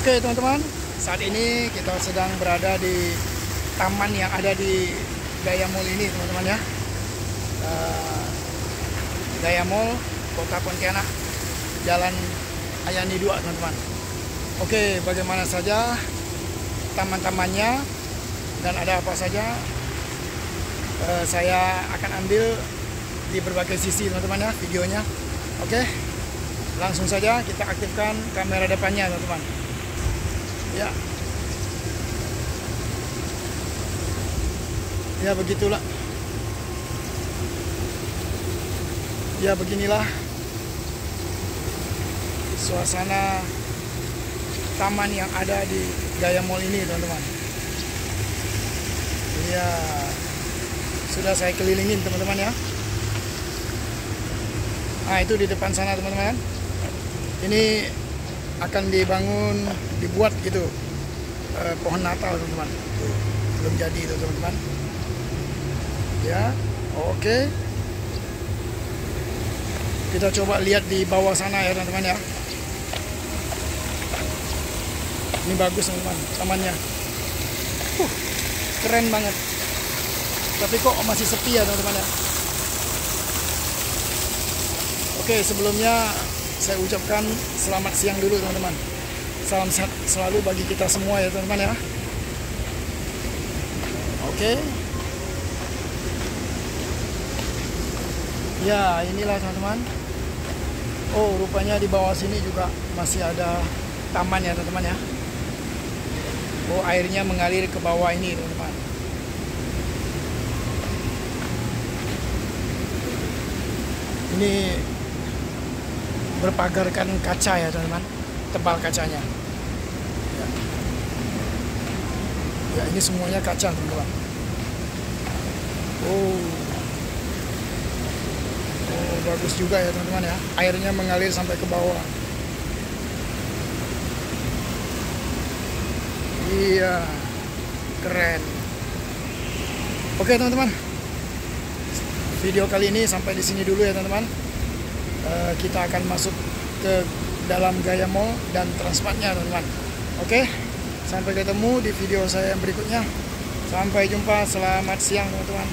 Oke teman-teman, saat ini kita sedang berada di taman yang ada di Gaya Mall ini teman-teman ya. Gaya Mall, Kota Pontianak, Jalan Ayani 2 teman-teman. Oke, bagaimana saja taman-tamannya dan ada apa saja, saya akan ambil di berbagai sisi teman-teman ya videonya. Oke, langsung saja kita aktifkan kamera depannya teman-teman ya. Ya begitulah ya, beginilah suasana taman yang ada di Gaya Mall ini teman-teman ya. Sudah saya kelilingin teman-teman ya. Nah itu di depan sana teman-teman, ini akan dibuat gitu pohon Natal teman-teman. Belum jadi itu teman-teman ya. Oke, kita coba lihat di bawah sana ya teman-teman ya. Ini bagus teman-teman tamannya, keren banget. Tapi kok masih sepi ya teman-teman ya. Oke, sebelumnya saya ucapkan selamat siang dulu teman-teman. Salam sehat selalu bagi kita semua ya teman-teman ya. Oke. Ya, inilah teman-teman. Oh, rupanya di bawah sini juga masih ada taman ya teman-teman ya. Oh, airnya mengalir ke bawah ini teman-teman. Ini berpagarkan kaca ya teman-teman, tebal kacanya ya. Ya, ini semuanya kaca teman-teman. Oh, bagus juga ya teman-teman ya, airnya mengalir sampai ke bawah. Iya, keren. Oke teman-teman, video kali ini sampai di sini dulu ya teman-teman. Kita akan masuk ke dalam Gaya Mall dan Transmartnya teman-teman. Oke, sampai ketemu di video saya yang berikutnya. Sampai jumpa, selamat siang teman-teman.